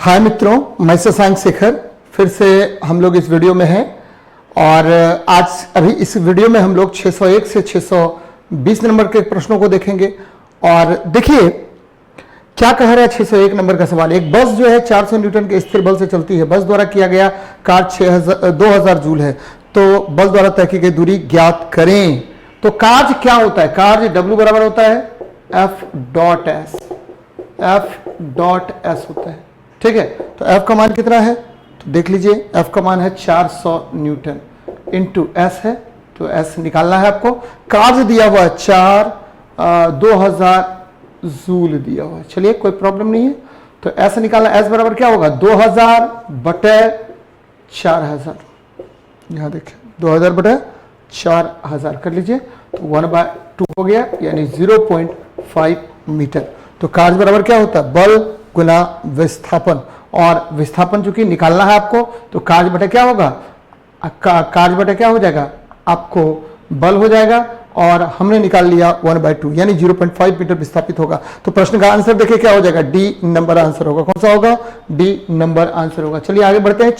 हाय मित्रों, मैं शशांक शेखर। फिर से हम लोग इस वीडियो में हैं और आज अभी इस वीडियो में हम लोग 601 से 620 नंबर के प्रश्नों को देखेंगे। और देखिए क्या कह रहा है 601 नंबर का सवाल। एक बस जो है 400 न्यूटन के स्थिर बल से चलती है। बस द्वारा किया गया कार्य 2000 जूल है, तो बल द्वारा तय की गई दूरी ज्ञात करें। तो कार्य क्या होता है? कार्य W बराबर होता है F डॉट एस होता है। ठीक है, तो F का मान कितना है तो देख लीजिए। F का मान है 400 न्यूटन इंटू S है, तो S निकालना है आपको। कार्य दिया हुआ है 2000 जूल दिया हुआ है। चलिए कोई प्रॉब्लम नहीं है, तो S निकालना। S बराबर क्या होगा? 2000 बटे 4000। यहां देखिए 2000 बटे 4000 कर लीजिए, तो 1/2 हो गया, यानी 0.5 मीटर। तो कार्य बराबर क्या होता है? बल गुना विस्थापन। और विस्थापन चूंकि निकालना है आपको, तो कार्य बटे क्या होगा? कार्य बटे क्या हो जाएगा? आपको बल हो जाएगा, और हमने निकाल लिया 1/2, यानी 0.5 मीटर विस्थापित होगा। तो प्रश्न का आंसर देखिए क्या हो जाएगा? डी नंबर आंसर होगा। कौन सा होगा? डी नंबर आंसर होगा। चलिए आगे बढ़ते हैं।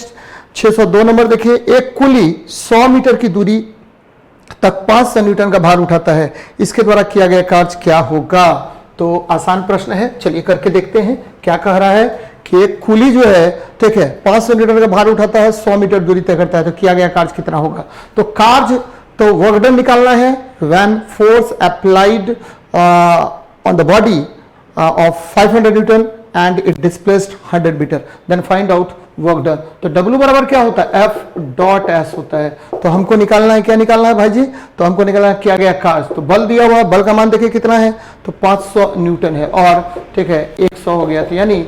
602 नंबर देखिए। एक कुली 100 मीटर की दूरी तक 500 न्यूटन का भार उठाता है। इसके द्वारा किया गया कार्य क्या होगा? तो आसान प्रश्न है, चलिए करके देखते हैं। क्या कह रहा है कि एक कुली जो है, ठीक है, 500 न्यूटन का भार उठाता है, 100 मीटर दूरी तय करता है, तो किया गया कार्य कितना होगा? तो कार्य, तो वर्क डन निकालना है। When force applied on the body of 500 newton and it displaced 100 metre, then find out work done. तो W बराबर क्या होता है? F डॉट एस होता है। तो हमको निकालना है, क्या निकालना है भाई जी? तो हमको निकालना है किया गया कार्य। तो बल दिया हुआ है, बल का मान देखिए कितना है, तो 500 न्यूटन है, और ठीक है 100 हो गया, तो यानी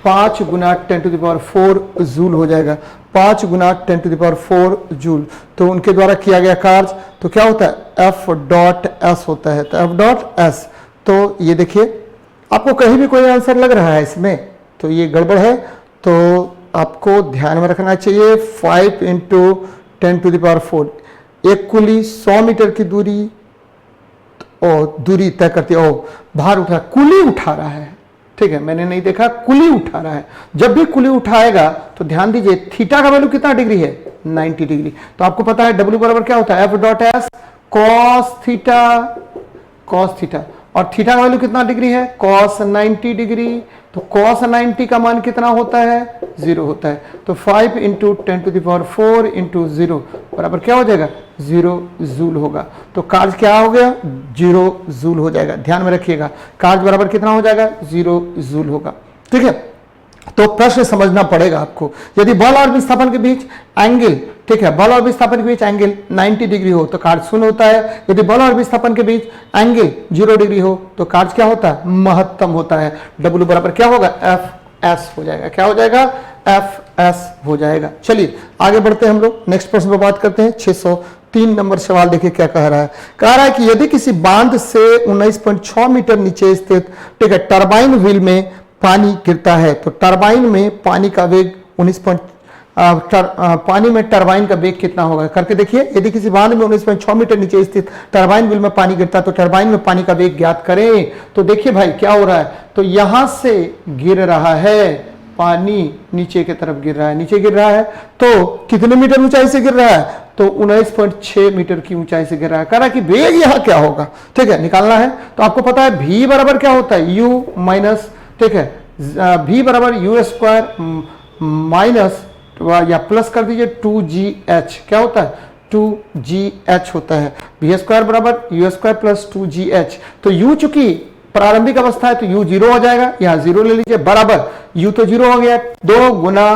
5 गुना 10⁴ जूल हो जाएगा। 5 गुना 10⁴ जूल। तो उनके द्वारा किया गया कार्य तो क्या होता है? F डॉट एस होता है। तो F डॉट एस, तो ये देखिए आपको कहीं भी कोई आंसर लग रहा है इसमें, तो ये गड़बड़ है, तो आपको ध्यान में रखना चाहिए। 5 × 10⁴। एक कुली 100 मीटर की दूरी तय करती है। भार उठा, कुली उठा रहा है, ठीक है, मैंने नहीं देखा, कुली उठा रहा है। जब भी कुली उठाएगा तो ध्यान दीजिए थीटा का वैल्यू कितना डिग्री है? 90 डिग्री। तो आपको पता है W बराबर क्या होता है? F dot S cos theta, और थीटा का वैल्यू कितना डिग्री है? Cos 90 degree. तो कॉस 90 का मान कितना होता है? 0 होता है। तो 5 × 10⁴ × 0 बराबर क्या हो जाएगा? 0 जूल होगा। तो कार्य क्या हो गया? 0 जूल हो जाएगा। ध्यान में रखिएगा, कार्य बराबर कितना हो जाएगा? 0 जूल होगा। ठीक है, तो प्रश्न समझना पड़ेगा आपको। यदि बल और विस्थापन के बीच एंगल, ठीक है, बल और विस्थापन के बीच एंगल 90 डिग्री हो तो कार्य 0 होता है। यदि बल और विस्थापन के बीच एंगल 0 डिग्री हो तो कार्य क्या होता है? महत्तम होता है। W बराबर क्या होगा? FS हो जाएगा। क्या हो जाएगा? FS हो जाएगा। चलिए आगे बढ़ते हैं हम लोग, नेक्स्ट प्रश्न पर बात करते हैं। 603 नंबर सवाल देखिए क्या कह रहा है। कह रहा है कि यदि किसी बांध से 19.6 मीटर नीचे स्थित, ठीक है, टरबाइन व्हील में पानी गिरता है, तो टरबाइन में पानी का वेग पानी में टरबाइन का वेग कितना होगा? करके देखिए। यदि किसी बांध में 19.6 मीटर नीचे स्थित टरबाइन व्हील में पानी गिरता है, तो टरबाइन में पानी का वेग ज्ञात करें। तो देखिए भाई क्या हो रहा है, तो यहां से गिर रहा है पानी, नीचे की तरफ गिर रहा है, नीचे गिर रहा है, तो कितने मीटर ऊंचाई से गिर रहा है? तो 19.6 मीटर की ऊंचाई से गिर रहा है। कह रहा है कि वेग यहां क्या होगा, ठीक है, निकालना है। तो आपको पता है V बराबर क्या होता है? U माइनस, ठीक है, V बराबर U² माइनस या प्लस कर दीजिए 2GH। क्या होता है? 2GH होता है। V² बराबर U² प्लस 2GH। तो U चूंकि प्रारंभिक अवस्था है तो U 0 हो जाएगा, यहां 0 ले लीजिए, बराबर U तो 0 हो गया, 2 गुना,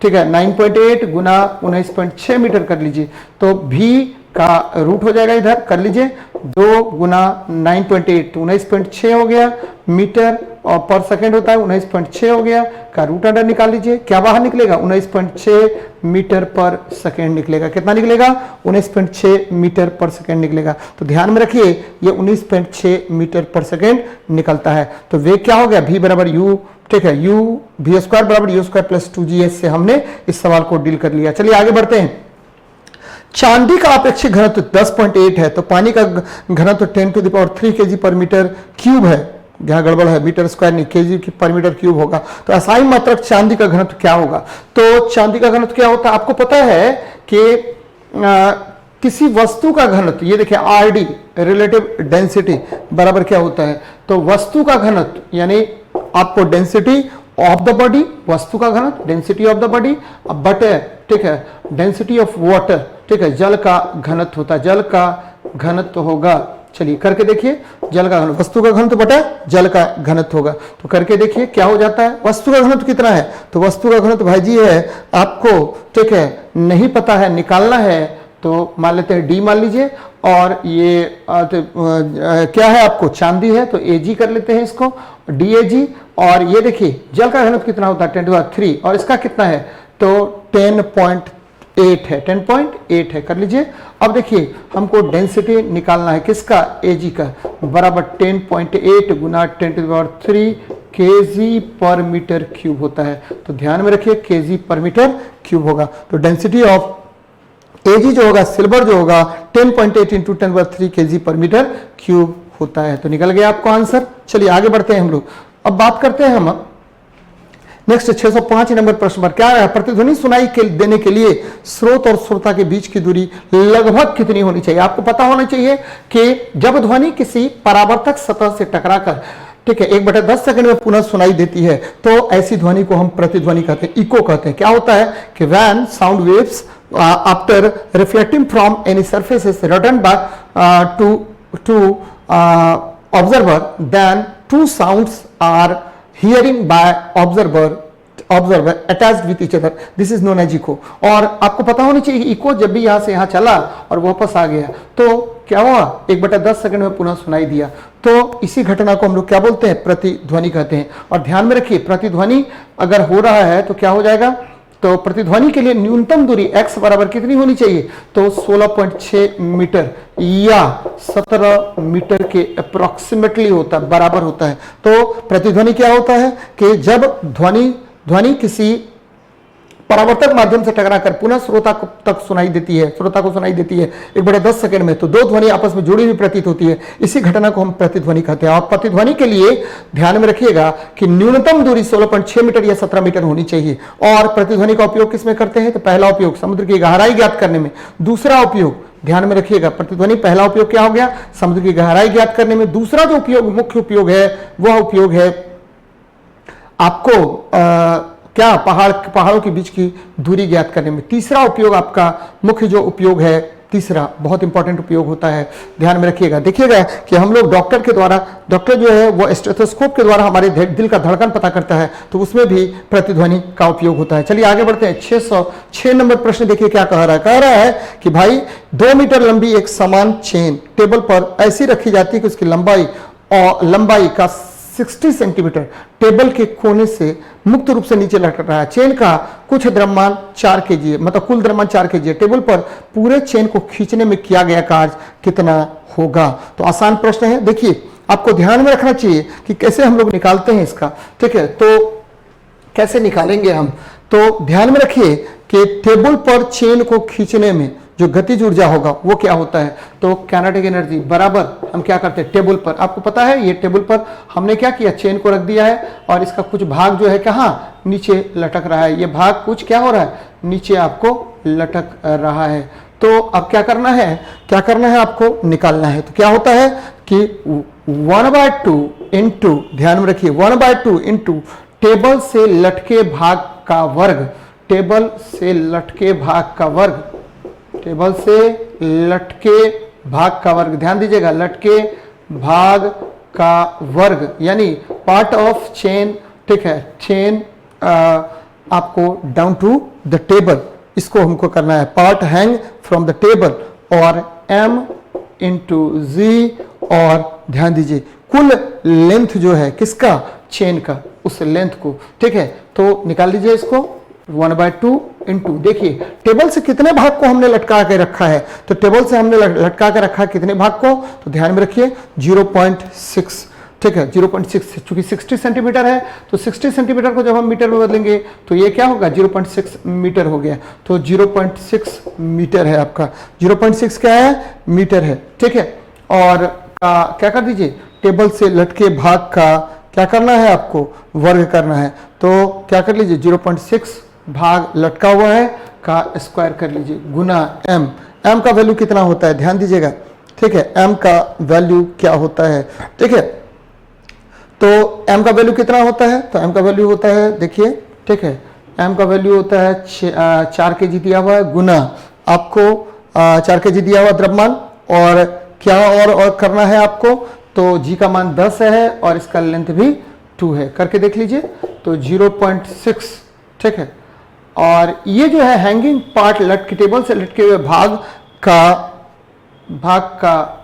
ठीक है, 9.8 गुना 19.6 मीटर कर लीजिए, तो V का रूट हो जाएगा, इधर कर लीजिए, 2 गुना 9.8 तो 19.6 हो गया मीटर, और पर सेकेंड होता है 19.6 हो गया, का रूट अंडर निकाल लीजिए, क्या बाहर निकलेगा? 19.6 मीटर पर सेकेंड निकलेगा। कितना निकलेगा? 19.6 मीटर पर सेकेंड निकलेगा। तो ध्यान में रखिए ये 19.6 मीटर पर सेकेंड निकलता है। तो वेग क्या हो गया? V बराबर U, ठीक है, V² बराबर U² प्लस 2GH से हमने इस सवाल को डील कर लिया। चलिए आगे बढ़ते हैं। चांदी का अपेक्षित घनत्व 10.8 है, तो पानी का घनत्व 10⁻³ kg पर मीटर क्यूब है। यहाँ गड़बड़ है, मीटर स्क्वायर नहीं, केजी पर मीटर क्यूब होगा। तो असाई मात्रक चांदी का घनत्व क्या होगा? तो चांदी का घनत्व क्या होता है आपको पता है कि किसी वस्तु का घनत्व, ये देखिए आरडी रिलेटिव डेंसिटी बराबर क्या होता है? तो वस्तु का घनत्व यानी आपको डेंसिटी ऑफ द बॉडी, वस्तु का घनत्व डेंसिटी ऑफ द बॉडी, बटे ठीक है डेंसिटी ऑफ वाटर, ठीक है जल का घनत्व होता है, जल का घनत्व होगा। चलिए करके देखिए, जल का घनत्व वस्तु का घनत्व बटा जल का घनत्व होगा। तो करके देखिए क्या हो जाता है। वस्तु का घनत्व कितना है? तो वस्तु का घनत्व भाई जी है आपको ठीक है नहीं पता है, निकालना है तो मान लेते हैं डी मान लीजिए, और ये क्या है आपको चांदी है तो एजी कर लेते हैं इसको डी एजी। और ये देखिए जल का घनत्व कितना होता है 10⁻³ और इसका कितना है तो 10.8 है, 10.8 है कर लीजिए। अब देखिए हमको डेंसिटी निकालना है किसका? एजी का, बराबर 10.8 गुना 10⁻³ केजी पर मीटर क्यूब होता है। तो ध्यान में रखिए केजी पर मीटर क्यूब होगा। तो डेंसिटी ऑफ एजी जो होगा सिल्वर जो होगा 10.8 इंटू 10⁻³ केजी पर मीटर क्यूब होता है। तो निकल गया आपको आंसर। चलिए आगे बढ़ते हैं हम लोग। अब बात करते हैं हम नेक्स्ट 605 नंबर प्रश्न पर। क्या है? प्रतिध्वनि सुनाई देने के लिए स्रोत और श्रोता के बीच की दूरी लगभग कितनी होनी चाहिए? आपको पता होना चाहिए कि जब ध्वनि किसी परावर्तक सतह से टकराकर ठीक है 1/10 सेकंड में पुनः सुनाई देती है तो ऐसी ध्वनि को हम प्रतिध्वनि कहते हैं, इको कहते हैं। क्या होता है कि when sound waves after reflecting from any surface is return back to observer, then two sounds are hearing by observer attached with each other. This is known as echo. और आपको पता होना चाहिए इको जब भी यहाँ से यहाँ चला और वापस आ गया तो क्या हुआ 1/10 सेकंड में पुनः सुनाई दिया। तो इसी घटना को हम लोग क्या बोलते हैं? प्रतिध्वनि कहते हैं। और ध्यान में रखिए प्रतिध्वनि अगर हो रहा है तो क्या हो जाएगा? तो प्रतिध्वनि के लिए न्यूनतम दूरी x बराबर कितनी होनी चाहिए? तो 16.6 मीटर या 17 मीटर के अप्रोक्सीमेटली होता है, बराबर होता है। तो प्रतिध्वनि क्या होता है कि जब ध्वनि किसी परावर्तक माध्यम से टकराकर पुनः श्रोता को सुनाई देती है 1/10 सेकंड में, तो दो ध्वनि आपस में जुड़ी हुई प्रतीत होती है। इसी घटना को हम प्रतिध्वनि कहते हैं। और प्रतिध्वनि के लिए ध्यान में रखिएगा कि न्यूनतम दूरी 16.6 मीटर या 17 मीटर होनी चाहिए। और प्रतिध्वनि का उपयोग किसमें करते हैं? तो पहला उपयोग समुद्र की गहराई ज्ञात करने में, दूसरा उपयोग ध्यान में रखिएगा प्रतिध्वनि पहला उपयोग क्या हो गया? समुद्र की गहराई ज्ञात करने में। दूसरा जो उपयोग मुख्य उपयोग है वह उपयोग है आपको क्या पहाड़ों के बीच की दूरी ज्ञात करने में। तीसरा उपयोग आपका मुख्य जो उपयोग है, तीसरा बहुत इंपॉर्टेंट उपयोग होता है, ध्यान में रखिएगा। देखिएगा कि हम लोग डॉक्टर जो है वो स्टेथोस्कोप के द्वारा हमारे दिल का धड़कन पता करता है, तो उसमें भी प्रतिध्वनि का उपयोग होता है। चलिए आगे बढ़ते हैं। 606 नंबर प्रश्न देखिए क्या कह रहा है कि भाई 2 मीटर लंबी एक समान चेन टेबल पर ऐसी रखी जाती है कि उसकी लंबाई का 60 सेंटीमीटर टेबल के कोने से मुक्त रूप से नीचे लटक रहा है। चेन का कुछ द्रव्यमान 4 केजी है, मतलब कुल द्रव्यमान 4 केजी है। टेबल पर पूरे चेन को खींचने में किया गया कार्य कितना होगा? तो आसान प्रश्न है। देखिए आपको ध्यान में रखना चाहिए कि कैसे हम लोग निकालते हैं इसका, ठीक है। तो कैसे निकालेंगे हम? तो ध्यान में रखिए कि टेबल पर चेन को खींचने में जो गतिज ऊर्जा होगा वो क्या होता है? तो काइनेटिक एनर्जी बराबर हम क्या करते हैं टेबल पर। आपको पता है ये टेबल पर हमने क्या किया, चेन को रख दिया है और इसका कुछ भाग जो है कहाँ नीचे लटक रहा है। ये भाग कुछ क्या हो रहा है, नीचे आपको लटक रहा है। तो अब क्या करना है आपको निकालना है। तो क्या होता है कि 1/2 इंटू, ध्यान में रखिए 1/2 इंटू टेबल से लटके भाग का वर्ग, टेबल से लटके भाग का वर्ग, टेबल से लटके भाग का वर्ग, ध्यान दीजिएगा लटके भाग का वर्ग यानी पार्ट ऑफ चेन, ठीक है, चेन आपको डाउन टू द टेबल, इसको हमको करना है part hang from the table, और m इंटू जी, और ध्यान दीजिए कुल लेंथ जो है किसका, चेन का, उस लेंथ को, ठीक है। तो निकाल लीजिए इसको 1/2 इंटू, देखिए टेबल से कितने भाग को हमने लटका के रखा है, तो टेबल से हमने लटका के रखा है कितने भाग को, तो ध्यान में रखिए 0.6, ठीक है 0.6, चूंकि 60 सेंटीमीटर है तो 60 सेंटीमीटर को जब हम मीटर में बदलेंगे तो ये क्या होगा 0.6 मीटर हो गया। तो 0.6 मीटर है आपका, 0.6 क्या है, मीटर है, ठीक है। और का क्या कर दीजिए, टेबल से लटके भाग का क्या करना है आपको, वर्ग करना है। तो क्या कर लीजिए, 0.6 भाग लटका हुआ है का स्क्वायर कर लीजिए गुना m। m का वैल्यू कितना होता है ध्यान दीजिएगा, ठीक है, m का वैल्यू क्या होता है, ठीक है। तो m का वैल्यू कितना होता है, तो m का वैल्यू होता है देखिए, ठीक है, m का वैल्यू होता है 4 kg दिया हुआ है गुना आपको 4 kg दिया हुआ द्रव्यमान, और क्या और करना है आपको, तो g का मान 10 है और इसका लेंथ भी 2 है, करके देख लीजिए। तो 0.6, ठीक है। और ये जो है हैंगिंग पार्ट, लटके टेबल से लटके हुए भाग का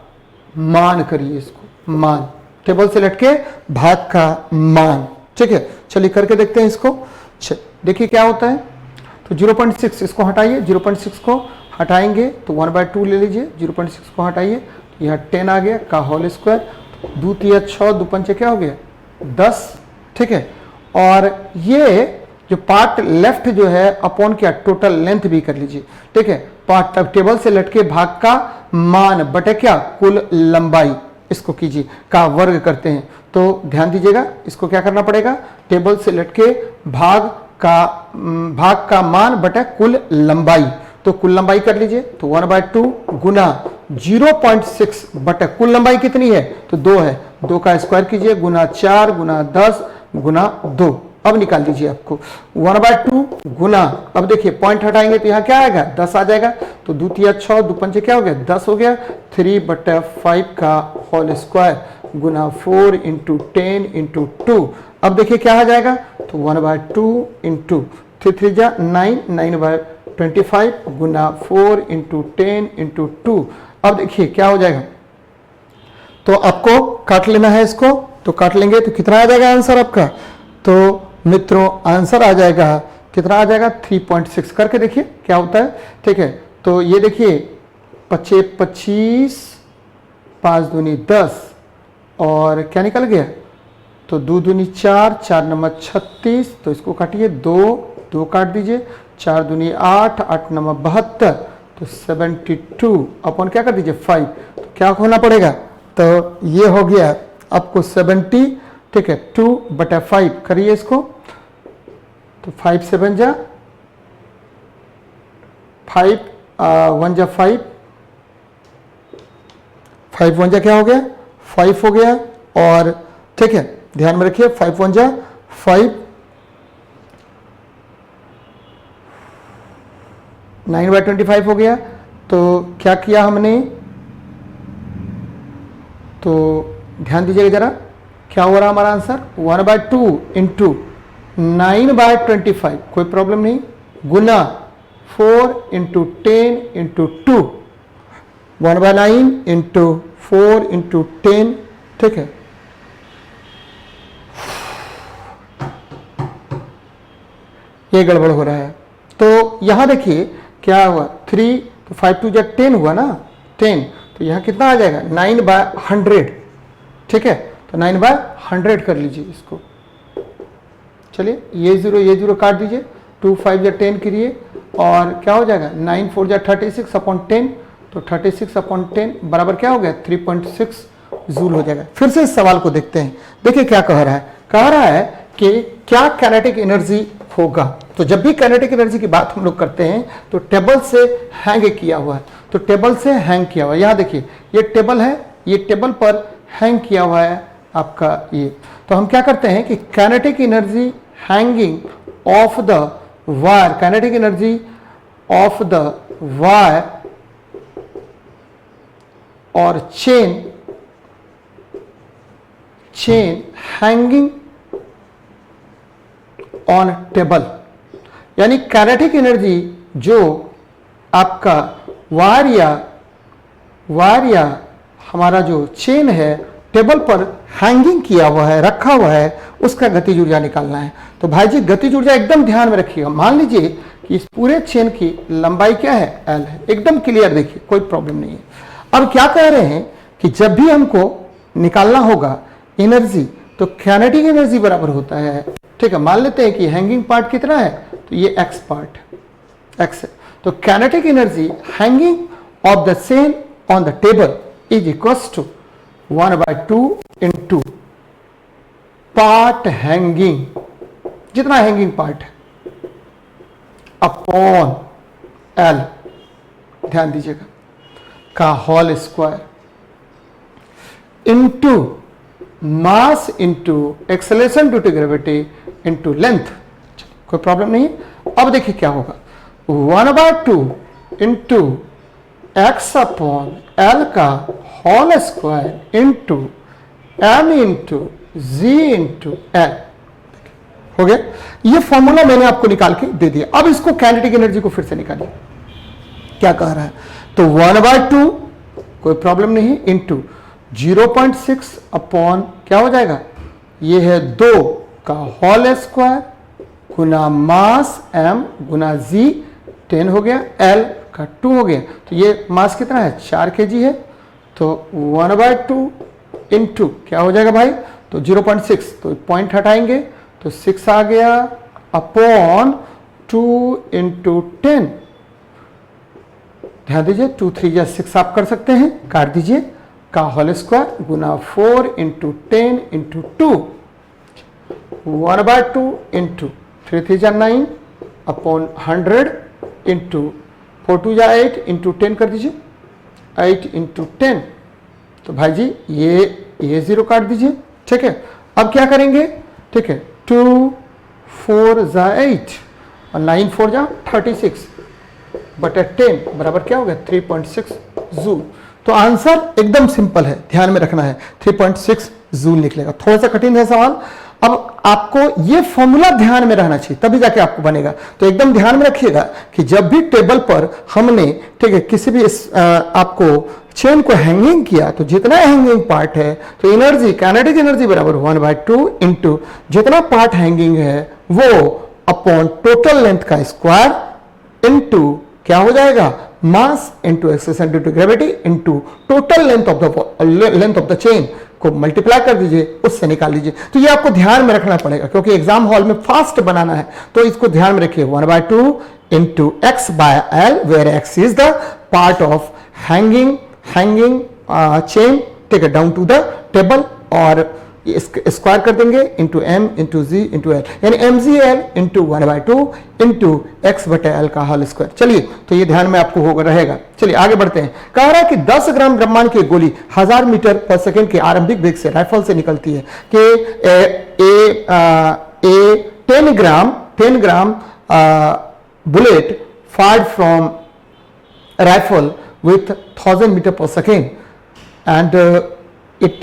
मान करिए इसको, मान, टेबल से लटके भाग का मान, ठीक है। चलिए करके देखते हैं इसको। देखिए क्या होता है, तो 0.6 इसको हटाइए, 0.6 को हटाएंगे तो 1/2 ले लीजिए, 0.6 को हटाइए तो यहाँ 10 आ गया का होल स्क्वायर, 2 तिया 6, 2 पंचे क्या हो गया 10, ठीक है। और ये जो पार्ट लेफ्ट जो है अपॉन क्या टोटल लेंथ भी कर लीजिए, ठीक है। पार्ट टेबल से लटके भाग का मान बटे क्या कुल लंबाई, इसको कीजिए का वर्ग करते हैं। तो ध्यान दीजिएगा, इसको क्या करना पड़ेगा, टेबल से लटके भाग का मान बटे कुल लंबाई, तो कुल लंबाई कर लीजिए तो 1/2 गुना 0.6 बटे कुल लंबाई कितनी है, तो 2 है, 2 का स्क्वायर कीजिए गुना 4 गुना 10 गुना 2। अब निकाल दीजिए आपको 1/2 गुना, अब देखिए पॉइंट हटाएंगे तो यहाँ क्या आएगा 10 आ जाएगा, तो 2 तिया 6, 2 पंचे क्या हो गया 10 हो गया, 3/5 का होल स्क्वायर गुना 4 इंटू 10 इंटू 2। अब देखिए क्या आ जाएगा, तो 1/2 इंटू 3 जा 9, 9/25 गुना 4 इंटू 10 इंटू 2। अब देखिए क्या हो जाएगा, तो आपको काट लेना है इसको, तो काट लेंगे तो कितना आ जाएगा आंसर आपका, तो मित्रों आंसर आ जाएगा कितना आ जाएगा 3.6, करके देखिए क्या होता है, ठीक है। तो ये देखिए 25, 5 दूनी 10 और क्या निकल गया, तो 2 दूनी 4, 4 नंबर 36, तो इसको काटिए 2 काट दीजिए, 4 दूनी 8, 8 नंबर 72, तो 72 अपन क्या कर दीजिए 5, तो क्या होना पड़ेगा, तो ये हो गया आपको 70, ठीक है, 2/5 करिए इसको, तो 5 7 जा 5 1 जा 5, 5 1 जा क्या हो गया 5 हो गया, और ठीक है ध्यान में रखिए 5 1 जा 5, 9/25 हो गया। तो क्या किया हमने, तो ध्यान दीजिएगा जरा क्या हो रहा हमारा आंसर 1/2 इंटू 9/25, कोई प्रॉब्लम नहीं, गुना 4 इंटू 10 इंटू 2, 1/9 इंटू 4 इंटू 10, ठीक है। ये गड़बड़ हो रहा है, तो यहां देखिए क्या हुआ 3, तो 5 2 जा 10 हुआ ना 10, तो यहां कितना आ जाएगा 9/100, ठीक है, तो 9/100 कर लीजिए इसको। चलिए ये 0 काट दीजिए, 2 5 जा 10 करिए और क्या हो जाएगा 9 4 जा 36/10, तो 36/10 बराबर क्या हो गया 3.6 जूल हो जाएगा। फिर से इस सवाल को देखते हैं, देखिए क्या कह रहा है कि क्या काइनेटिक एनर्जी होगा। तो जब भी काइनेटिक एनर्जी की बात हम लोग करते हैं तो टेबल से हैंग किया हुआ है, तो टेबल से हैंग किया हुआ है, यहाँ देखिए ये टेबल है, ये टेबल पर हैंग किया हुआ है आपका ये। तो हम क्या करते हैं कि kinetic energy hanging off the wire, kinetic energy of the wire और चेन हैंगिंग ऑन टेबल, यानी काइनेटिक एनर्जी जो आपका वायर या हमारा जो चेन है टेबल पर हैंगिंग किया हुआ है, रखा हुआ है, उसका गतिज ऊर्जा निकालना है। तो भाई जी गतिज ऊर्जा एकदम ध्यान में रखिएगा। मान लीजिए कि इस पूरे चेन की लंबाई क्या है एल है, एकदम क्लियर देखिए कोई प्रॉब्लम नहीं है। अब क्या कह रहे हैं कि जब भी हमको निकालना होगा एनर्जी तो काइनेटिक एनर्जी बराबर होता है, ठीक है। मान लेते हैं कि हैंगिंग पार्ट कितना है, तो ये एक्स पार्ट एक्स है, तो kinetic energy hanging off the chain on the table is equals to 1/2 into part hanging, जितना हैंगिंग पार्ट है, अपॉन एल, ध्यान दीजिएगा, का whole square into mass into acceleration due to gravity into length. कोई problem नहीं है। अब देखिए क्या होगा, 1/2 इंटू एक्स अपॉन एल का whole square into M into जी इंटू एल। हो गया, ये फॉर्मूला मैंने आपको निकाल के दे दिया। अब इसको काइनेटिक एनर्जी को फिर से निकालिए, क्या कह रहा है, तो 1/2 कोई प्रॉब्लम नहीं इंटू 0.6 अपॉन क्या हो जाएगा, ये है 2 का होल स्क्वायर गुना मास m गुना जी, 10 हो गया, l का 2 हो गया। तो ये मास कितना है, 4 kg है, तो 1/2 इंटू क्या हो जाएगा भाई, तो 0.6, तो पॉइंट हटाएंगे तो 6 आ गया, अपॉन 2 इंटू 10, ध्यान दीजिए 2 3 या 6 आप कर सकते हैं, काट दीजिए, का होल स्क्वायर गुना 4 इंटू 10 इंटू 2, 1/2 इंटू 3 3 जा 9 अपॉन 100 इंटू 4 2 जा 8 इंटू 10 कर दीजिए, 8 इंटू 10, तो भाई जी ये 0 काट दीजिए, ठीक है। अब क्या करेंगे, ठीक है, 2 4 जा 8 और 9 4 जा 36 बटा 10 बराबर क्या हो गया, 3.6 जूल। तो आंसर एकदम सिंपल है, ध्यान में रखना है, 3.6 जूल निकलेगा। थोड़ा सा कठिन है सवाल, अब आपको ये फॉर्मूला ध्यान में रहना चाहिए, तभी जाके आपको बनेगा। तो एकदम ध्यान में रखिएगा कि जब भी टेबल पर हमने, ठीक है, किसी भी आपको चेन को हैंगिंग किया, तो जितना हैंगिंग पार्ट है, तो एनर्जी, काइनेटिक एनर्जी बराबर 1/2 इंटू जितना पार्ट हैंगिंग है वो अपॉन टोटल लेंथ का स्क्वायर इंटू क्या हो जाएगा, mass into acceleration due to gravity into total length of the chain को मल्टीप्लाई कर दीजिए, उससे निकाल लीजिए। तो ये आपको ध्यान में रखना पड़ेगा, क्योंकि एग्जाम हॉल में फास्ट बनाना है, तो इसको ध्यान में रखिए। 1/2 into X by L, where X is the part of hanging chain, ठीक है, डाउन टू द टेबल, और स्क्वायर कर देंगे इंटू एम इंटू जी इंटू एल, यानी M G L into 1/2 into X बटे एल का होल स्क्वायर। चलिए, तो ये ध्यान में आपको होगा रहेगा। चलिए आगे बढ़ते हैं। कह रहा है कि 10 ग्राम द्रव्यमान की गोली 1000 मीटर पर सेकंड के आरंभिक वेग से राइफल से निकलती है कि 10 gram bullet fired from rifle with 1000 metre पर सेकेंड एंड इट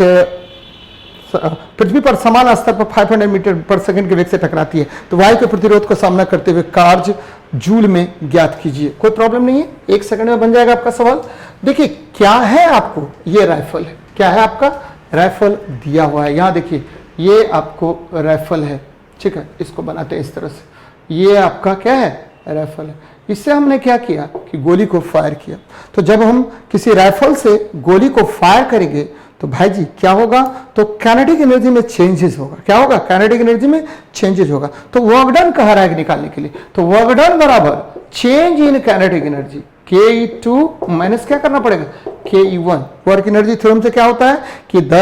पृथ्वी पर समान स्तर पर 500 मीटर पर सेकंड के वेग से टकराती है, तो वायु के प्रतिरोध का सामना करते हुए कार्य जूल में ज्ञात कीजिए। कोई प्रॉब्लम नहीं है, 1 सेकंड में बन जाएगा आपका सवाल। देखिए क्या है, आपको ये राइफल है, क्या है आपका राइफल दिया हुआ है, यहां देखिए ये आपको राइफल है, ठीक है, इसको बनाते हैं इस तरह से, ये आपका क्या है, राइफल है। इससे हमने क्या किया कि गोली को फायर किया। तो जब हम किसी राइफल से गोली को फायर करेंगे तो भाई जी क्या होगा, तो काइनेटिक एनर्जी में चेंजेस होगा। क्या होगा, काइनेटिक एनर्जी में चेंजेस होगा। तो वर्क डन कह रहा है निकालने के लिए, तो वर्क डन बराबर change in kinetic energy Ke2 minus क्या करना पड़ेगा, Ke1। वर्क एनर्जी थ्योरम से क्या होता है कि the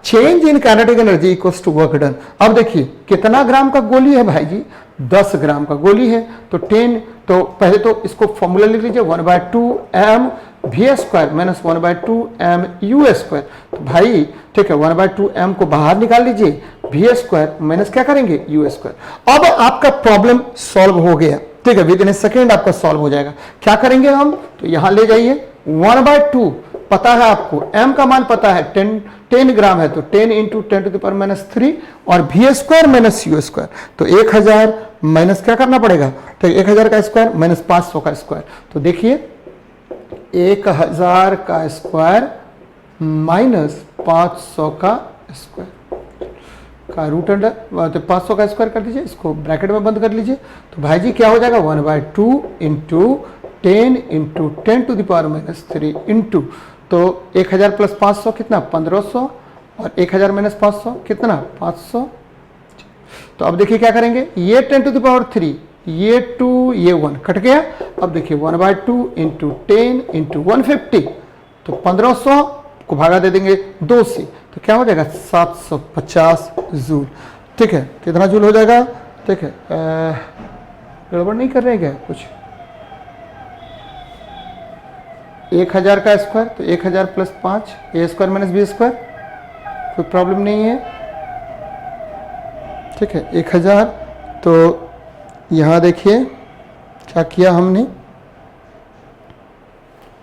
change in kinetic energy equals to work done. अब देखिए कितना ग्राम का गोली है भाई जी, 10 ग्राम का गोली है, तो 10, तो पहले तो इसको फॉर्मूला लिख लीजिए, 1/2 m v square minus 1/2 m u square. तो भाई ठीक है, 1/2 m को बाहर निकाल लीजिए, v स्क्वायर माइनस क्या करेंगे, u स्क्वायर। अब आपका प्रॉब्लम सॉल्व हो गया, ठीक है, विद इन ए सेकेंड आपका सॉल्व हो जाएगा। क्या करेंगे हम, तो यहां ले जाइए, 1/2 पता है आपको, m का मान पता है 10 ग्राम है, तो 10 इंटू 10⁻³ और v square minus u square, तो 1000 माइनस क्या करना पड़ेगा, तो 1000 का स्क्वायर माइनस 500 का स्क्वायर। तो देखिए 1000 का स्क्वायर माइनस 500 का स्क्वायर का रूट अंडर, तो 500 का स्क्वायर कर दीजिए, इसको ब्रैकेट में बंद कर लीजिए। तो भाई जी क्या हो जाएगा, 1/2 इंटू 10 इंटू 10⁻³ इंटू, तो 1000 प्लस 500 कितना, 1500, और 1000 माइनस 500 कितना, 500। तो अब देखिए क्या करेंगे, ये 10⁻³ ये 2 ये 1 कट गया। अब देखिए 1/2 इंटू 10 इंटू 150, तो 1500 को भागा दे देंगे 2 से, तो क्या हो जाएगा 750 जूल। ठीक है, कितना जूल हो जाएगा? ठीक है, गड़बड़ नहीं कर रहे हैं क्या कुछ? 1000 का स्क्वायर, तो 1000 प्लस 5 ए स्क्वायर माइनस बी स्क्वायर, कोई प्रॉब्लम नहीं है। ठीक है, 1000, तो यहाँ देखिए क्या किया हमने,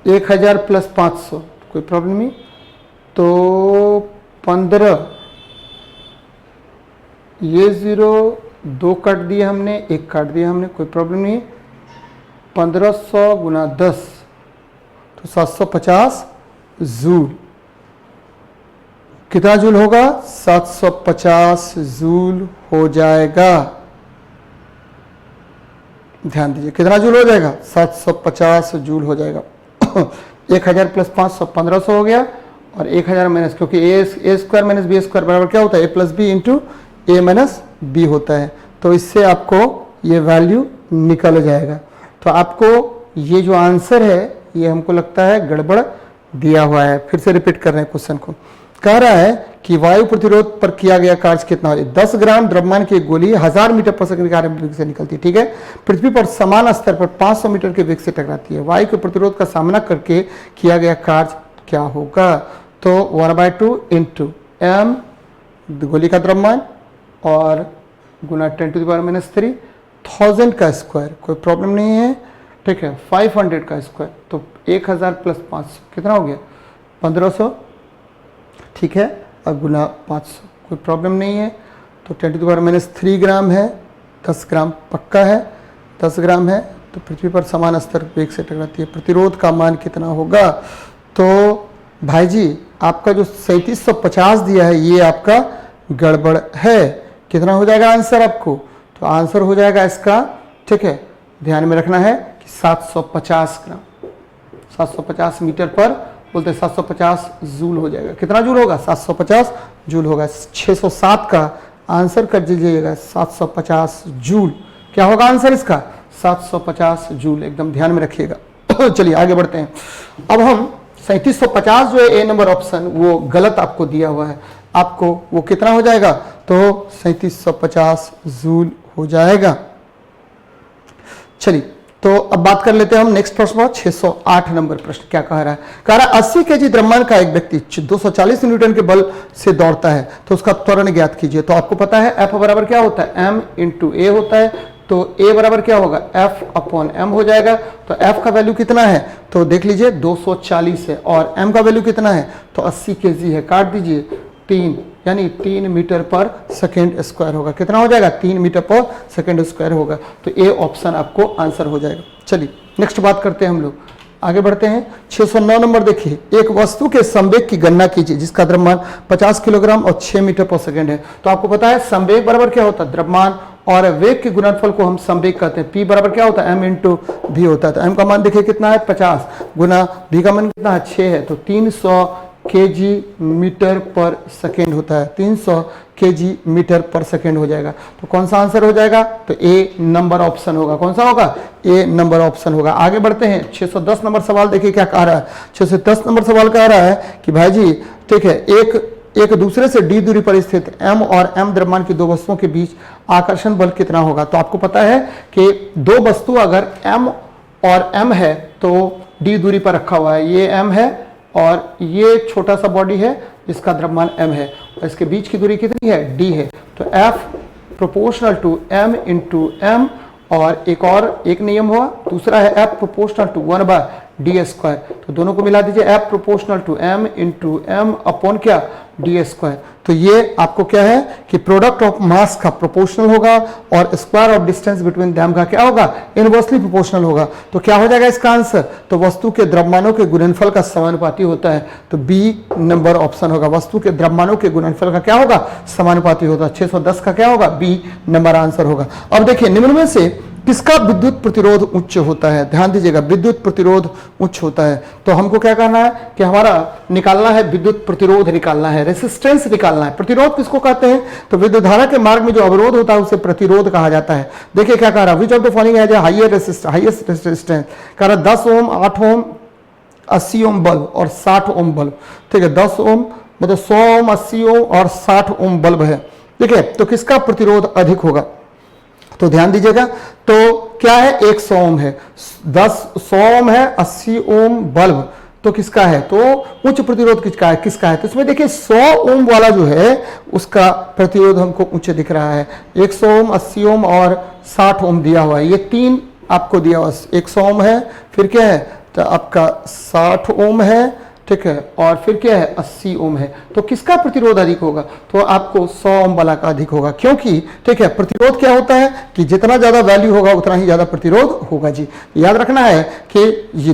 1000 प्लस 500, कोई प्रॉब्लम नहीं, तो 15, ये 0 2 काट दिए हमने, 1 काट दिया हमने, कोई प्रॉब्लम नहीं। 1500 गुना 10 तो 750 जूल। कितना जूल होगा? 750 जूल हो जाएगा। ध्यान दीजिए, कितना जूल हो जाएगा? 750 जूल हो जाएगा। 1000 प्लस 500 1500 हो गया, और 1000 माइनस, क्योंकि ए स्क्वायर माइनस बी स्क्वायर बराबर क्या होता है? ए प्लस बी इंटू ए माइनस बी होता है। तो इससे आपको ये वैल्यू निकल जाएगा। तो आपको ये जो आंसर है ये हमको लगता है गड़बड़ दिया हुआ है। फिर से रिपीट कर रहे हैं क्वेश्चन को। कह रहा है कि वायु प्रतिरोध पर किया गया कार्य कितना है? 10 ग्राम द्रव्यमान की एक गोली 1000 मीटर पर सेकंड के वेग से निकलती है। ठीक है, पृथ्वी पर समान स्तर पर 500 मीटर के वेग से टकराती है। वायु के प्रतिरोध का सामना करके किया गया कार्य क्या होगा? तो 1/2 इंटू एम गोली का द्रव्यमान और गुना 10⁻³ 1000 का स्क्वायर, कोई प्रॉब्लम नहीं है। ठीक है, 500 का स्क्वायर, तो 1000 प्लस 500 कितना हो गया? 1500। ठीक है, और गुना 500, कोई प्रॉब्लम नहीं है। तो 10⁻³ ग्राम है, 10 ग्राम पक्का है, 10 ग्राम है, तो पृथ्वी पर समान स्तर वेग से टकराती है। प्रतिरोध का मान कितना होगा? तो भाई जी आपका जो 3750 दिया है ये आपका गड़बड़ है। कितना हो जाएगा आंसर आपको? तो आंसर हो जाएगा इसका, ठीक है, ध्यान में रखना है कि 750 ग्राम, 750 मीटर पर बोलते हैं 750 जूल हो जाएगा। कितना जूल होगा? 750 जूल होगा। 607 का आंसर कर दीजिएगा, 750 जूल। क्या होगा आंसर इसका? 750 जूल, एकदम ध्यान में रखिएगा। चलिए आगे बढ़ते हैं। अब हम 3750 जो है ए नंबर ऑप्शन वो गलत आपको दिया हुआ है। आपको वो कितना हो जाएगा? तो 3750 जूल हो जाएगा। चलिए तो अब बात कर लेते हैं हम नेक्स्ट प्रश्न, 608 नंबर प्रश्न क्या कह रहा है? कह रहा है 80 केजी द्रव्यमान का एक व्यक्ति 240 न्यूटन के बल से दौड़ता है, तो उसका त्वरण ज्ञात कीजिए। तो आपको पता है F बराबर क्या होता है? M इंटू ए होता है। तो A बराबर क्या होगा? F/m हो जाएगा। तो F का वैल्यू कितना है? तो देख लीजिए 240 है, और M का वैल्यू कितना है? तो 80 केजी है। काट दीजिए 3, यानी 3 मीटर पर सेकेंड स्क्वायर होगा। कितना हो जाएगा? 3 मीटर पर सेकेंड स्क्वायर होगा। तो ए ऑप्शन आपको आंसर हो जाएगा। चलिए नेक्स्ट बात करते हैं हम लोग, आगे बढ़ते हैं। 609 नंबर देखिए, एक वस्तु के संवेग की गणना कीजिए जिसका द्रव्यमान 50 किलोग्राम और 6 मीटर पर सेकेंड है। तो आपको पता है संवेग बराबर क्या होता है? द्रव्यमान और वेग के गुणनफल को हम संवेग कहते हैं। P बराबर क्या होता है? M इंटू V होता है। तो M का मान देखिए कितना है? 50 गुना V का मान कितना है? 6 है। तो 300 केजी मीटर पर सेकेंड होता है। 300 केजी मीटर पर सेकेंड हो जाएगा। तो कौन सा आंसर हो जाएगा? तो ए नंबर ऑप्शन होगा। कौन सा होगा? ए नंबर ऑप्शन होगा। आगे बढ़ते हैं। 610 नंबर सवाल देखिए क्या कह रहा है। 610 नंबर सवाल कह रहा है कि भाई जी ठीक है, एक दूसरे से d दूरी पर स्थित m और m द्रव्यमान की दो वस्तुओं के बीच आकर्षण बल कितना होगा? तो आपको पता है कि दो वस्तु अगर m और m है तो d दूरी पर रखा हुआ है। ये m है और ये छोटा सा बॉडी है जिसका द्रव्यमान m है, और इसके बीच की दूरी कितनी है? d है। तो f proportional to m into m, और एक नियम हुआ, दूसरा है f प्रोपोर्शनल टू 1/d²। तो दोनों को मिला दीजिए, f proportional to m into m upon क्या? d²। तो ये आपको क्या है कि प्रोडक्ट ऑफ मास का प्रोपोर्शनल होगा और square of distance between them का क्या होगा? इनवर्सली प्रोपोर्शनल होगा। तो क्या हो जाएगा इसका आंसर? तो वस्तु के द्रव्यमानों के गुणनफल का समानुपाती होता है। तो बी नंबर ऑप्शन होगा। वस्तु के द्रव्यमानों के गुणनफल का क्या होगा? समानुपाती होगा। 610 का क्या होगा? बी नंबर आंसर होगा। अब देखिए निम्न में से किसका विद्युत प्रतिरोध उच्च होता है? ध्यान दीजिएगा, विद्युत प्रतिरोध उच्च होता है। तो हमको क्या करना है कि हमारा निकालना है विद्युत प्रतिरोध, निकालना है रेसिस्टेंस निकालना है। प्रतिरोध किसको कहते हैं? तो विद्युत धारा के मार्ग में जो अवरोध होता है उसे प्रतिरोध कहा जाता है। देखिए क्या कह रहा है, which of the following has highest resistance. कह रहा 10 ओम, 8 ओम, 80 ओम बल्ब और 60 ओम बल्ब, ठीक है, 10 ओम मतलब 100 ओम, 80 ओम और 60 ओम बल्ब है, ठीक है, तो किसका प्रतिरोध अधिक होगा? तो ध्यान दीजिएगा, तो क्या है, 100 ओम है, 100 ओम है, 80 ओम बल्ब, तो किसका है? तो उच्च प्रतिरोध किसका है? तो इसमें देखिए 100 ओम वाला जो है उसका प्रतिरोध हमको उच्च दिख रहा है। 100 ओम, 80 ओम और 60 ओम दिया हुआ है, ये तीन आपको दिया हुआ, 100 ओम है, फिर क्या है, तो आपका 60 ओम है, ठीक है, और फिर क्या है, 80 ओम है। तो किसका प्रतिरोध अधिक होगा? तो आपको 100 ओम वाला का अधिक होगा, क्योंकि ठीक है, प्रतिरोध क्या होता है कि जितना ज्यादा वैल्यू होगा उतना ही ज्यादा प्रतिरोध होगा जी। याद रखना है कि ये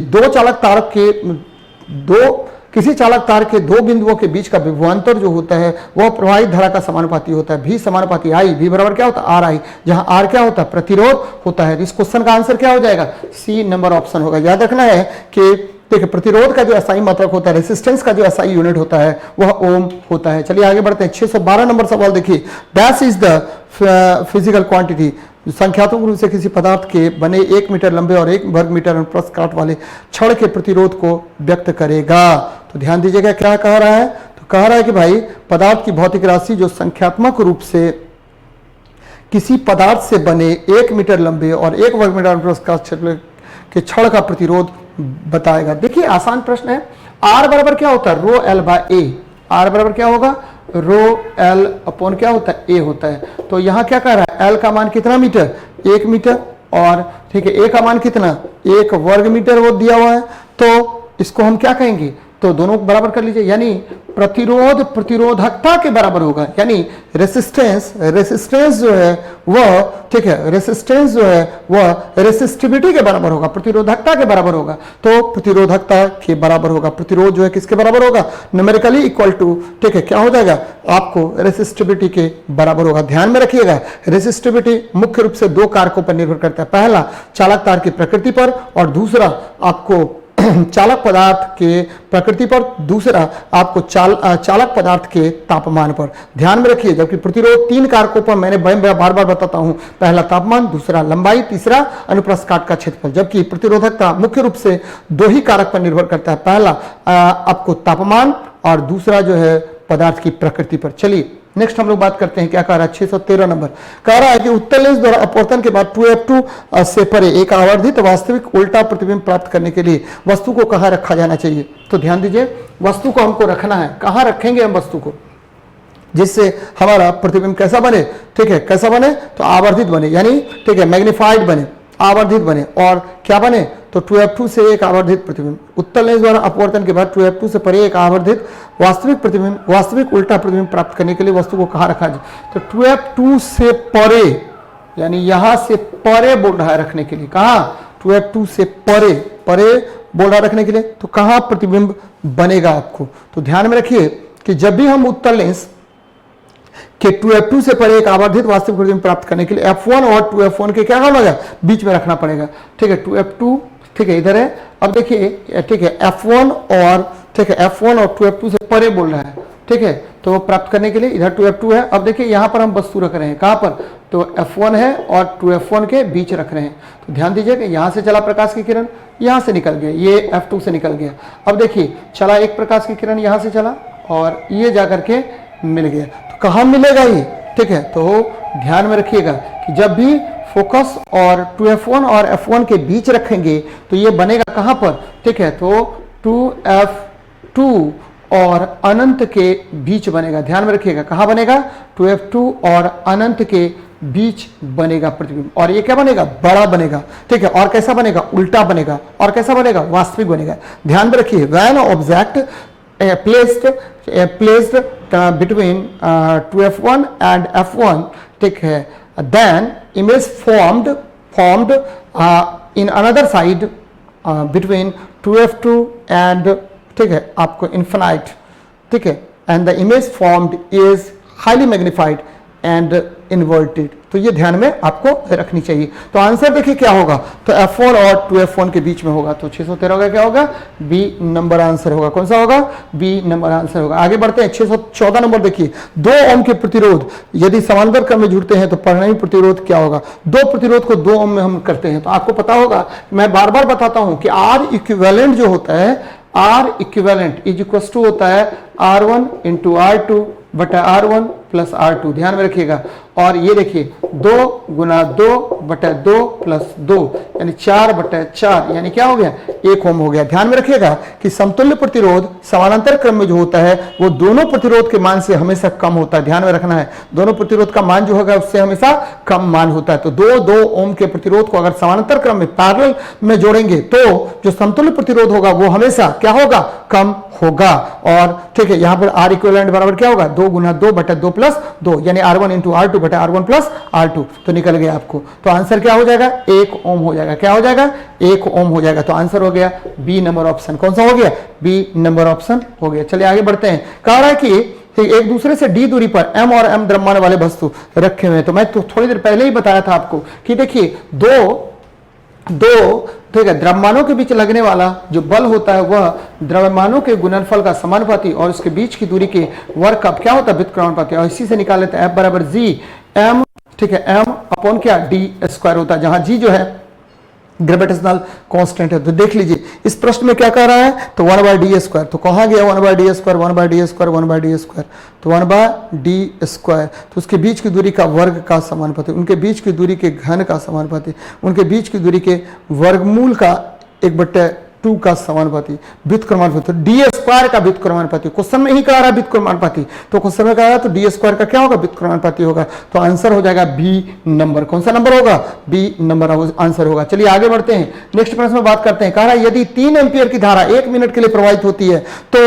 किसी चालक तार के दो बिंदुओं के बीच का विभवांतर जो होता है वह प्रवाहित धारा का समानुपाती होता है। भी समानुपाती आई, भी बराबर क्या होता है, आर आई, जहां आर क्या होता है, प्रतिरोध होता है। इस क्वेश्चन का आंसर क्या हो जाएगा? सी नंबर ऑप्शन होगा। याद रखना है कि देखिए प्रतिरोध का जो एसआई मात्रक होता है, रेसिस्टेंस का जो एसआई यूनिट होता है वह ओम होता है। चलिए आगे बढ़ते हैं। 612 नंबर सवाल देखिए, dash is the physical quantity, संख्यात्मक रूप से किसी पदार्थ के बने 1 मीटर लंबे और 1 वर्ग मीटर अनुप्रस्थ काट वाले छड़ के प्रतिरोध को व्यक्त करेगा। तो ध्यान दीजिएगा क्या कह रहा है, तो कह रहा है कि भाई पदार्थ की भौतिक राशि जो संख्यात्मक रूप से किसी पदार्थ से बने 1 मीटर लंबे और 1 वर्ग मीटर अनुप्रस्थ काट के छड़ का प्रतिरोध बताएगा। देखिए आसान प्रश्न है। आर बराबर क्या होता है, rho L by A. R बराबर क्या होगा, रो एल अपॉन क्या होता है, ए होता है। तो यहां क्या कह रहा है, एल का मान कितना मीटर, 1 मीटर, और ठीक है ए का मान कितना, 1 वर्ग मीटर वो दिया हुआ है। तो इसको हम क्या कहेंगे, तो दोनों बराबर कर लीजिए, यानी प्रतिरोध प्रतिरोधकता के बराबर होगा, यानी रेसिस्टेंस जो है वह, ठीक है, रेसिस्टेंस जो है वह रेसिस्टिविटी के बराबर होगा, प्रतिरोधकता के बराबर होगा। तो प्रतिरोधकता के बराबर होगा, प्रतिरोध जो है किसके बराबर होगा, न्यूमेरिकली इक्वल टू, ठीक है, क्या हो जाएगा आपको, रेसिस्टिविटी के बराबर होगा। ध्यान में रखिएगा रेसिस्टिविटी मुख्य रूप से 2 कारकों पर निर्भर करता है। पहला चालक तार की प्रकृति पर, और आपको चालक पदार्थ के प्रकृति पर, दूसरा आपको चालक पदार्थ के तापमान पर। ध्यान में रखिए, जबकि प्रतिरोध 3 कारकों पर मैंने बार बार बताता हूं, पहला तापमान, दूसरा लंबाई, तीसरा अनुप्रस्थ काट का क्षेत्रफल। जबकि प्रतिरोधकता मुख्य रूप से 2 ही कारक पर निर्भर करता है, पहला आपको तापमान और दूसरा जो है पदार्थ की प्रकृति पर। चलिए नेक्स्ट हम लोग बात करते हैं, क्या कह रहा है 613 नंबर, कह रहा है कि उत्तल लेंस द्वारा अपवर्तन के बाद 2f2 से परे एक आवर्धित वास्तविक उल्टा प्रतिबिंब प्राप्त करने के लिए वस्तु को कहां रखा जाना चाहिए। तो ध्यान दीजिए, वस्तु को हमको रखना है, कहां रखेंगे हम वस्तु को, जिससे हमारा प्रतिबिंब कैसा बने, ठीक है, कैसा बने, तो आवर्धित बने, यानी ठीक है मैग्नीफाइड बने, आवर्धित बने, और क्या बने, तो 2f2 से एक आवर्धित प्रतिबिंब। उत्तल लेंस द्वारा अपवर्तन के बाद 2f2 से परे एक आवर्धित वास्तविक उल्टा प्रतिबिंब प्राप्त करने के लिए वस्तु को कहां रखा जाए। तो 2f2 से परे, यानी यहां से परे बोल रहा है रखने के लिए, कहां, 2f2 से परे बोल रहा है रखने के लिए, तो कहां प्रतिबिंब बनेगा आपको। तो ध्यान में रखिए कि जब भी हम उत्तल लेंस कि 2f2 से परे एक आवर्धित वास्तविक प्रतिबिंब प्राप्त करने के लिए f1 और 2f1 के क्या करना होगा, बीच में रखना पड़ेगा, ठीक है, 2f2, ठीक है, इधर है। अब देखिए ठीक है f1 और, ठीक है, f1 और 2f2 से परे बोल रहा है, ठीक है, तो प्राप्त करने के लिए इधर 2f2 है। अब देखिए यहां पर हम वस्तु रख रहे हैं, कहां पर, तो f1 है और 2f1 के बीच रख रहे हैं। तो ध्यान दीजिए कि यहां से चला प्रकाश की किरण, यहां से निकल गया, ये f2 से निकल गया। अब देखिए चला एक प्रकाश की किरण, यहां से चला और ये जाकर के मिल गया। तो कहां मिलेगा ये, ठीक है, तो ध्यान में रखिएगा कि जब भी फोकस और 2f1 और f1 के बीच रखेंगे तो ये बनेगा कहां पर, ठीक है, तो 2f2 और अनंत के बीच बनेगा। ध्यान में रखिएगा कहां बनेगा, 2f2 और अनंत के बीच बनेगा प्रतिबिंब, और ये क्या बनेगा, बड़ा बनेगा, ठीक है, और कैसा बनेगा, उल्टा बनेगा, और कैसा बनेगा, वास्तविक बनेगा। ध्यान में रखिए, when object placed between 2f1 and f1, ठीक है, then image formed in another side between 2f2 and, ठीक है, आपको infinite, ठीक है, and the image formed is highly magnified and inverted। तो ये ध्यान में आपको रखनी चाहिए। तो आंसर देखिए क्या होगा, तो f1 और 2f1 के बीच में होगा। तो 613 का क्या होगा, बी नंबर आंसर होगा। कौन सा होगा, बी नंबर आंसर होगा। आगे बढ़ते हैं 614 नंबर देखिए, 2 ओम के प्रतिरोध यदि समांतर क्रम में जुड़ते हैं तो परिणामी प्रतिरोध क्या होगा। 2 प्रतिरोध को 2 ओम में हम करते हैं, तो आपको पता होगा, मैं बार बार बताता हूं कि आर इक्विवेलेंट जो होता है, R equivalent is equal to होता है R1 इंटू R2 बटा R1 प्लस R2, ध्यान में रखिएगा। और ये देखिए 2 गुना 2 बटा 2 प्लस 2 यानी 4 बटा 4 यानी क्या हो गया 1 ओम हो गया। ध्यान में रखिएगा कि समतुल्य प्रतिरोध समानांतर क्रम में जो होता है वो दोनों प्रतिरोध के मान से हमेशा कम होता है। ध्यान में रखना है, दोनों प्रतिरोध का मान जो होगा उससे हमेशा कम मान होता है। तो 2 ओम के प्रतिरोध को अगर समानांतर क्रम में पैरेलल में जोड़ेंगे तो जो समतुल्य प्रतिरोध होगा वो हमेशा क्या होगा कम होगा। और ठीक है, यहां पर R इक्विवेलेंट बराबर क्या होगा 2 गुना 2 बटा 2 प्लस 2 यानी R1 इंटू R2 बटा R1 प्लस R2, तो निकल गया आपको। तो आंसर क्या हो जाएगा 1 ओम हो जाएगा। क्या हो जाएगा 1 ओम हो जाएगा। तो आंसर हो गया बी नंबर ऑप्शन। कौन सा हो गया बी नंबर ऑप्शन हो गया। चलिए आगे बढ़ते हैं। कह रहा है कि एक दूसरे से डी दूरी पर m और m द्रव्यमान वाले वस्तु रखे हुए हैं। तो मैं तो थोड़ी देर पहले ही बताया था आपको कि देखिए दो ठीक है द्रव्यमानों के बीच लगने वाला जो बल होता है वह द्रव्यमानों के गुणनफल का समानुपाती और उसके बीच की दूरी के वर्ग का क्या होता है व्युत्क्रमानुपाती। और इसी से निकाल लेते हैं F बराबर जी एम, ठीक है m अपॉन क्या डी स्क्वायर होता है, जहां जी जो है ग्रेविटेशनल कांस्टेंट है। तो देख लीजिए इस प्रश्न में क्या कह रहा है तो 1 बाय डी स्क्वायर, तो कहाँ गया 1 by D square 1 by D square 1 by D square, तो 1 बाय डी स्क्वायर, तो उसके बीच की दूरी का वर्ग का समानुपाती, उनके बीच की दूरी के घन का समानुपाती, उनके बीच की दूरी के वर्गमूल का 1/2 का समानुपाती, व्युत्क्रमानुपाती, डी स्क्वायर का व्युत्क्रमानुपाती। क्वेश्चन में ही कह रहा है व्युत्क्रमानुपाती, तो क्वेश्चन में कह रहा है तो डी स्क्वायर का क्या होगा व्युत्क्रमानुपाती होगा। तो आंसर हो जाएगा बी नंबर। कौन सा नंबर होगा बी नंबर आंसर होगा। चलिए आगे बढ़ते हैं, नेक्स्ट प्रश्न में बात करते हैं। कह रहा है यदि 3 एम्पियर की धारा 1 मिनट के लिए प्रवाहित होती है तो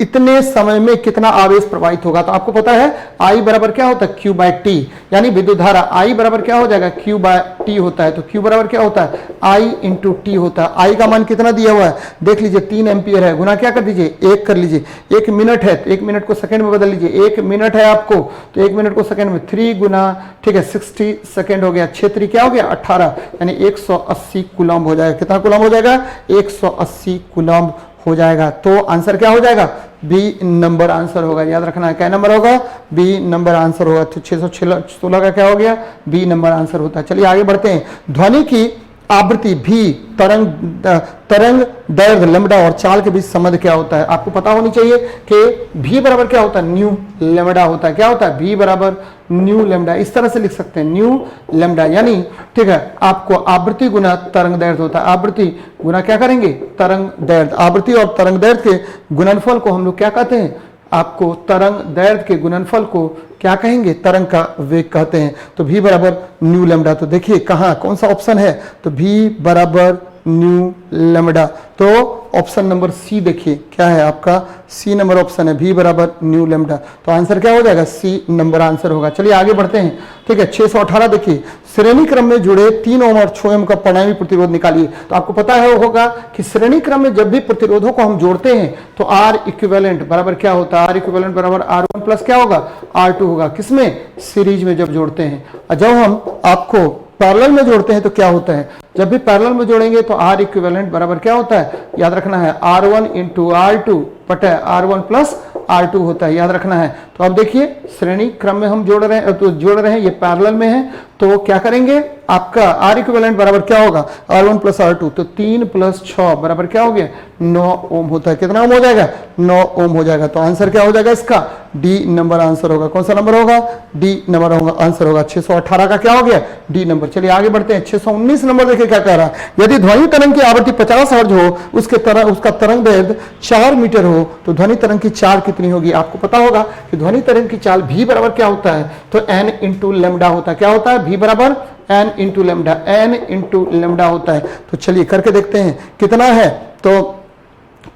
इतने समय में कितना आवेश प्रवाहित होगा। तो आपको पता है आई बराबर क्या होता है Q बाय टी, यानी विद्युत धारा आई बराबर क्या हो जाएगा Q बाय टी होता है। तो Q बराबर क्या होता है आई इंटू टी होता है। आई का मान कितना दिया हुआ है देख लीजिए 3 एम्पियर है, गुना क्या कर दीजिए 1 कर लीजिए। 1 मिनट है तो 1 मिनट को सेकंड में बदल लीजिए, 1 मिनट है आपको तो 1 मिनट को सेकंड में 3 गुना ठीक है 60 सेकंड हो गया, 6 3 क्या हो गया 18 यानी 180 कूलम्ब हो जाएगा। कितना कूलम्ब हो जाएगा 180 कूलम्ब हो जाएगा। तो आंसर क्या हो जाएगा बी नंबर आंसर होगा। याद रखना है क्या नंबर होगा बी नंबर आंसर होगा। तो 616 का क्या हो गया बी नंबर आंसर होता है। चलिए आगे बढ़ते हैं। ध्वनि की आवृत्ति भी तरंग दैर्घ्य लैम्ब्डा और चाल के बीच संबंध क्या होता है। आपको पता होनी चाहिए कि v बराबर क्या होता है न्यू लैम्ब्डा होता है। क्या होता है v बराबर न्यू लैम्ब्डा, इस तरह से लिख सकते हैं न्यू लैम्ब्डा, यानी ठीक है आपको आवृत्ति गुना तरंग दैर्घ्य होता है। आवृत्ति गुना क्या करेंगे तरंग दैर्घ्य, आवृत्ति और तरंग दैर्घ्य के गुणनफल को हम लोग क्या कहते हैं आपको तरंग दैर्घ्य के गुणनफल को क्या कहेंगे तरंग का वेग कहते हैं। तो v बराबर न्यू लैम्ब्डा। तो देखिए कहाँ कौन सा ऑप्शन है तो v बराबर न्यू लैम्ब्डा। तो ऑप्शन नंबर सी देखिए क्या है आपका सी नंबर ऑप्शन है v बराबर न्यू लैम्ब्डा। तो आंसर क्या हो जाएगा सी नंबर आंसर होगा। चलिए आगे बढ़ते हैं। ठीक है 618 देखिए श्रेणी क्रम में जुड़े 3 ओम और 6 ओम का परिणामी प्रतिरोध निकालिए। तो आपको पता है होगा कि श्रेणी क्रम में जब भी प्रतिरोधों को हम जोड़ते हैं तो R इक्विवेलेंट बराबर क्या होता है R इक्विवेलेंट बराबर R1 प्लस क्या होगा R2 होगा। किसमें सीरीज में जब जोड़ते हैं। और जब हम आपको पैरेलल में जोड़ते हैं तो क्या होता है जब भी पैरेलल में जोड़ेंगे तो R इक्विवेलेंट बराबर क्या होता है याद रखना है R1 इंटू R2 बटा R1 प्लस R2 होता है, याद रखना है। तो अब देखिए श्रेणी क्रम में हम जोड़ रहे हैं ये पैरेलल में है तो क्या करेंगे आपका R इक्विवेलेंट बराबर क्या होगा R1 प्लस R2, तो 3 प्लस 6 बराबर क्या हो गया 9 ओम होता है। कितना ओम हो जाएगा 9 ओम हो जाएगा। तो आंसर क्या हो जाएगा इसका डी नंबर आंसर होगा। कौन सा नंबर होगा डी नंबर होगा आंसर होगा। 618 का क्या हो गया डी नंबर। चलिए आगे बढ़ते हैं। 619 नंबर देखिए क्या कह रहा है। यदि ध्वनि तरंग की आवृत्ति 50 हर्ट्ज हो उसका तरंग दैर्घ्य 4 मीटर हो तो ध्वनि तरंग की चाल कितनी होगी। आपको पता होगा कि ध्वनि तरंग की चाल v बराबर क्या होता है तो n इंटू लैम्ब्डा होता है। क्या होता है v बराबर n into lambda, n into lambda होता है। तो चलिए करके देखते हैं कितना है तो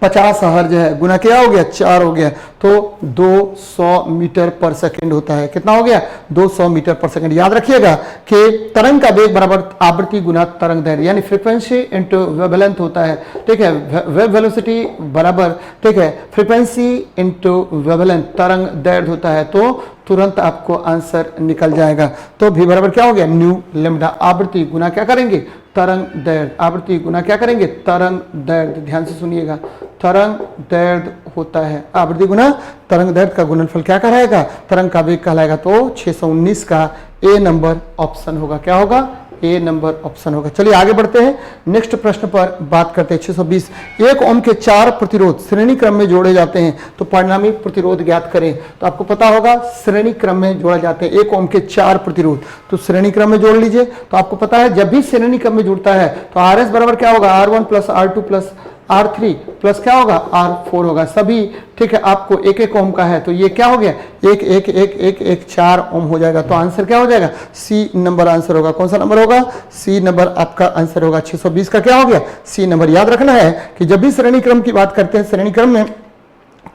50 हर्ज है गुना क्या हो गया 4 हो गया तो 200 मीटर पर सेकंड होता है। कितना हो गया 200 मीटर पर सेकंड। याद रखिएगा कि तरंग का वेग बराबर आवृत्ति गुना तरंग दैर्घ्य यानी फ्रीक्वेंसी इंटू वेवलेंथ होता है। ठीक है वेव वेलोसिटी बराबर ठीक है फ्रीक्वेंसी इंटू वेवलेंथ तरंग दैर्घ्य होता है। तो तुरंत आपको आंसर निकल जाएगा। तो v बराबर क्या हो गया न्यू लैम्ब्डा, आवृत्ति गुना क्या करेंगे तरंग दैर्घ्य, आवृत्ति गुना क्या करेंगे तरंग दैर्घ्य। ध्यान से सुनिएगा तरंग दैर्घ्य होता है आवृत्ति गुना तरंग दैर्घ्य का गुणनफल क्या कहलाएगा तरंग का वेग कहलाएगा। तो 619 का ए नंबर ऑप्शन होगा। क्या होगा ए नंबर ऑप्शन होगा। चलिए आगे बढ़ते हैं, नेक्स्ट प्रश्न पर बात करते हैं। 620, 1 ओम के 4 प्रतिरोध श्रेणी क्रम में जोड़े जाते हैं तो परिणामी प्रतिरोध ज्ञात करें। तो आपको पता होगा श्रेणी क्रम में जोड़ा जाते हैं 1 ओम के 4 प्रतिरोध, तो श्रेणी क्रम में जोड़ लीजिए। तो आपको पता है जब भी श्रेणी क्रम में जुड़ता है तो आर एस बराबर क्या होगा, R1 plus R2 plus R3 plus क्या होगा, R4 होगा सभी। ठीक है, आपको 1-1 ओम का है तो ये क्या हो गया, 1-1-1-1-1 4 ओम हो जाएगा। तो आंसर क्या हो जाएगा, सी नंबर आंसर होगा। कौन सा नंबर होगा, सी नंबर आपका आंसर होगा। 620 का क्या हो गया, सी नंबर। याद रखना है कि जब भी श्रेणी क्रम की बात करते हैं, श्रेणी क्रम में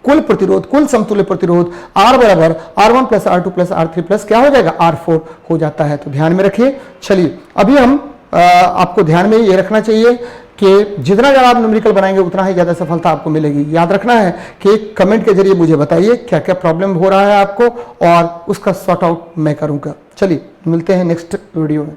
कुल प्रतिरोध, कुल समतुल्य प्रतिरोध R बराबर R1 plus R2 plus R3 plus क्या हो जाएगा, R4 हो जाता है। तो ध्यान में रखिए। चलिए अभी हम आपको ध्यान में ये रखना चाहिए कि जितना ज़्यादा आप न्यूमेरिकल बनाएंगे उतना ही ज़्यादा सफलता आपको मिलेगी। याद रखना है कि कमेंट के जरिए मुझे बताइए क्या क्या प्रॉब्लम हो रहा है आपको और उसका सॉर्ट आउट मैं करूँगा। चलिए मिलते हैं नेक्स्ट वीडियो में।